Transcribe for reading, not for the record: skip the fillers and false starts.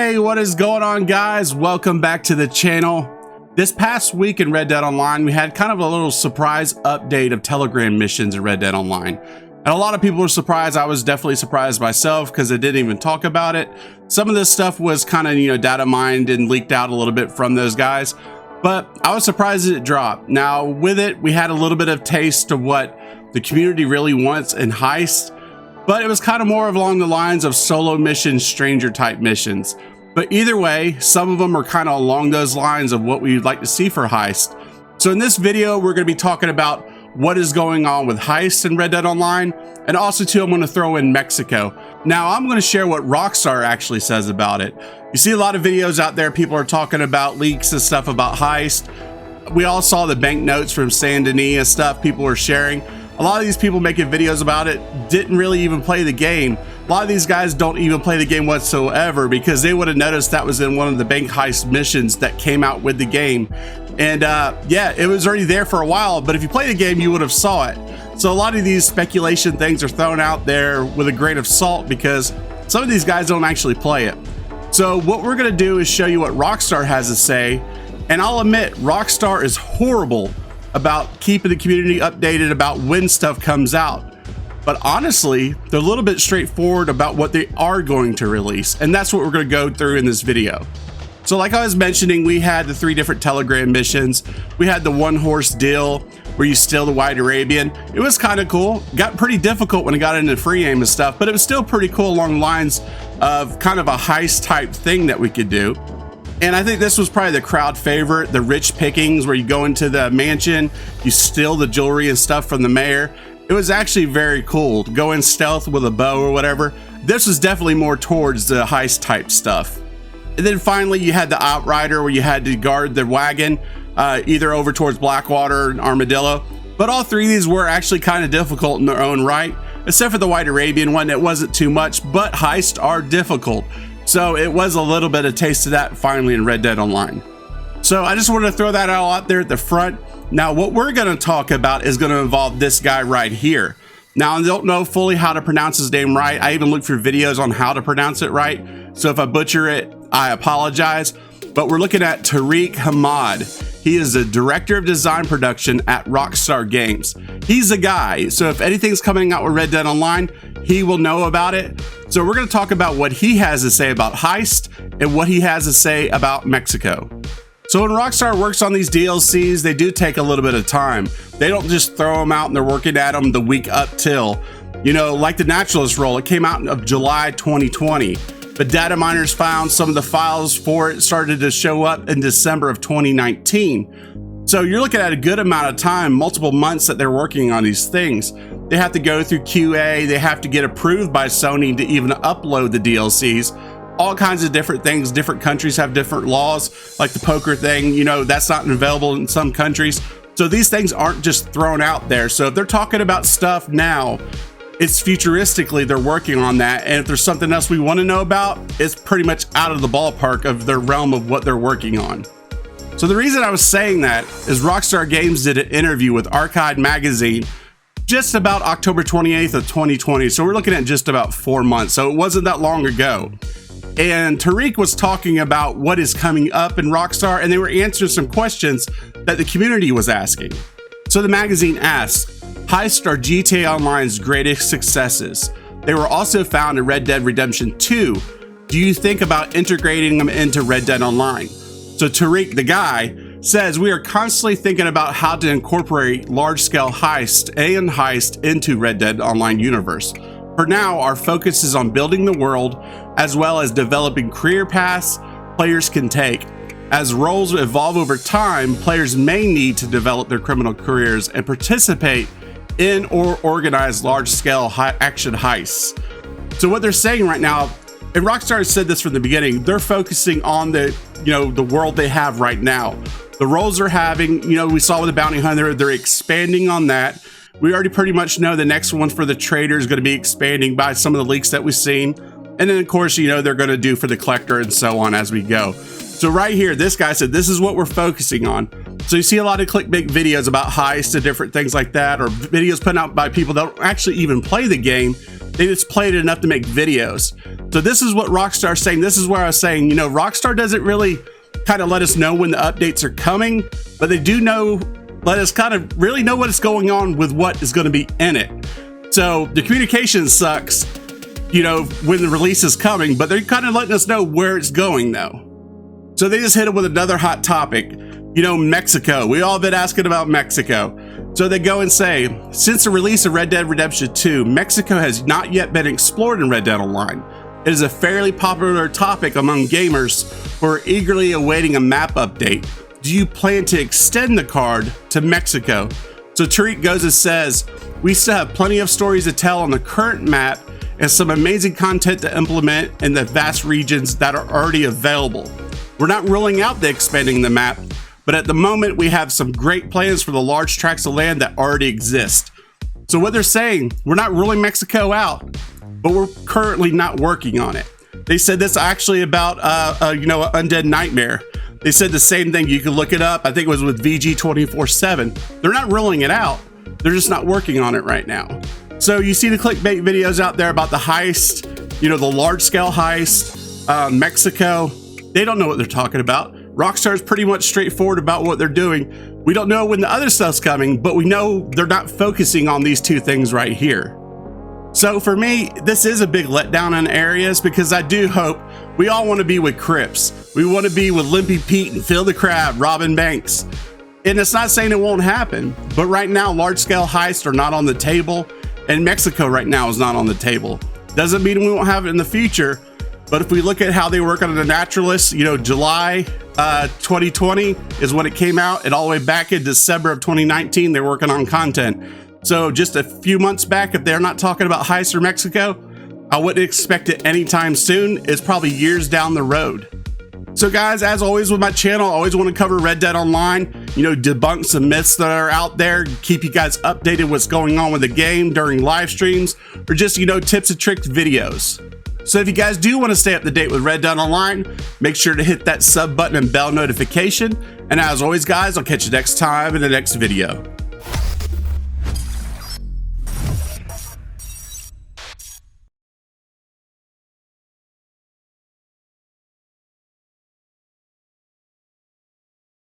Hey, what is going on, guys? Welcome back to the channel. This past week in Red Dead Online, we had kind of a little surprise update of Telegram missions in Red Dead Online. And a lot of people were surprised. I was definitely surprised myself because it didn't even talk about it. Some of this stuff was kind of, data mined and leaked out a little bit from those guys. But I was surprised that it dropped. Now, with it, we had a little bit of taste of what the community really wants in Heist. But it was kind of more along the lines of solo missions, stranger type missions. But either way, some of them are kind of along those lines of what we'd like to see for Heist. So in this video, we're going to be talking about what is going on with Heist in Red Dead Online. And also too, I'm going to throw in Mexico. Now I'm going to share what Rockstar actually says about it. You see a lot of videos out there, people are talking about leaks and stuff about Heist. We all saw the banknotes from Saint Denis and stuff people were sharing. A lot of these people making videos about it didn't really even play the game. A lot of these guys don't even play the game whatsoever because they would have noticed that was in one of the bank heist missions that came out with the game. And yeah, it was already there for a while, but if you play the game, you would have saw it. So a lot of these speculation things are thrown out there with a grain of salt because some of these guys don't actually play it. So what we're gonna do is show you what Rockstar has to say. And I'll admit, Rockstar is horrible about keeping the community updated about when stuff comes out. But honestly, they're a little bit straightforward about what they are going to release. And that's what we're going to go through in this video. So like I was mentioning, we had the 3 different Telegram missions. We had the one horse deal where you steal the White Arabian. It was kind of cool. Got pretty difficult when it got into free aim and stuff, but it was still pretty cool along the lines of kind of a heist type thing that we could do. And I think this was probably the crowd favorite, the rich pickings where you go into the mansion, you steal the jewelry and stuff from the mayor. It was actually very cool to go in stealth with a bow or whatever. This was definitely more towards the heist type stuff. And then finally you had the Outrider where you had to guard the wagon, either over towards Blackwater and Armadillo. But all 3 of these were actually kind of difficult in their own right, except for the White Arabian one. It wasn't too much, but heists are difficult. So it was a little bit of taste of that finally in Red Dead Online. So I just wanted to throw that all out there at the front. Now what we're going to talk about is going to involve this guy right here. Now I don't know fully how to pronounce his name right. I even looked for videos on how to pronounce it right. So if I butcher it, I apologize. But we're looking at Tariq Hamad. He is the director of design production at Rockstar Games. He's the guy. So if anything's coming out with Red Dead Online, he will know about it. So we're going to talk about what he has to say about Heist and what he has to say about Mexico. So when Rockstar works on these DLCs, they do take a little bit of time. They don't just throw them out and they're working at them the week up till, like the Naturalist role, it came out in July 2020. But data miners found some of the files for it started to show up in December of 2019. So you're looking at a good amount of time, multiple months that they're working on these things. They have to go through QA, they have to get approved by Sony to even upload the DLCs. All kinds of different things. Different countries have different laws, like the poker thing, that's not available in some countries. So these things aren't just thrown out there. So if they're talking about stuff now, it's futuristically they're working on that. And if there's something else we want to know about, it's pretty much out of the ballpark of their realm of what they're working on. So the reason I was saying that is Rockstar Games did an interview with Archive Magazine just about October 28th of 2020. So we're looking at just about 4 months. So it wasn't that long ago. And Tariq was talking about what is coming up in Rockstar, and they were answering some questions that the community was asking. So the magazine asked, Heist are GTA Online's greatest successes. They were also found in Red Dead Redemption 2. Do you think about integrating them into Red Dead Online? So Tariq, the guy, says we are constantly thinking about how to incorporate large-scale heist into Red Dead Online universe. For now, our focus is on building the world as well as developing career paths players can take. As roles evolve over time, players may need to develop their criminal careers and participate in or organize large-scale action heists. So what they're saying right now, and Rockstar said this from the beginning, they're focusing on the world they have right now. The roles they're having, we saw with the Bounty Hunter, they're expanding on that. We already pretty much know the next one for the trader is going to be expanding by some of the leaks that we've seen. And then of course, they're going to do for the collector and so on as we go. So right here, this guy said, this is what we're focusing on. So you see a lot of clickbait videos about heists and different things like that, or videos put out by people that don't actually even play the game. They just played it enough to make videos. So this is what Rockstar's saying. This is where I was saying, you know, Rockstar doesn't really kind of let us know when the updates are coming, but they do know, let us kind of really know what is going on with what is going to be in it. So the communication sucks, you know, when the release is coming, but they're kind of letting us know where it's going though. So they just hit it with another hot topic, you know, Mexico. We all been asking about Mexico. So they go and say, since the release of Red Dead Redemption 2, Mexico has not yet been explored in Red Dead Online. It is a fairly popular topic among gamers who are eagerly awaiting a map update. Do you plan to extend the card to Mexico? So Tariq goes and says, we still have plenty of stories to tell on the current map and some amazing content to implement in the vast regions that are already available. We're not ruling out the expanding the map, but at the moment we have some great plans for the large tracts of land that already exist. So what they're saying, we're not ruling Mexico out, but we're currently not working on it. They said this actually about, you know, Undead Nightmare. They said the same thing. You can look it up. I think it was with VG247. They're not ruling it out. They're just not working on it right now. So you see the clickbait videos out there about the heist, you know, the large scale heist, Mexico. They don't know what they're talking about. Rockstar is pretty much straightforward about what they're doing. We don't know when the other stuff's coming, but we know they're not focusing on these two things right here. So for me, this is a big letdown in areas because I do hope we all want to be with Crips. We want to be with Limpy Pete and Phil the Crab, robbing banks. And it's not saying it won't happen, but right now large scale heists are not on the table and Mexico right now is not on the table. Doesn't mean we won't have it in the future, but if we look at how they work on the Naturalist, you know, July 2020 is when it came out, and all the way back in December of 2019, they're working on content. So just a few months back, if they're not talking about heists or Mexico, I wouldn't expect it anytime soon. It's probably years down the road. So guys, as always with my channel, I always want to cover Red Dead Online, you know, debunk some myths that are out there, keep you guys updated what's going on with the game during live streams, or just, you know, tips and tricks videos. So if you guys do want to stay up to date with Red Dead Online, make sure to hit that sub button and bell notification. And as always guys, I'll catch you next time in the next video.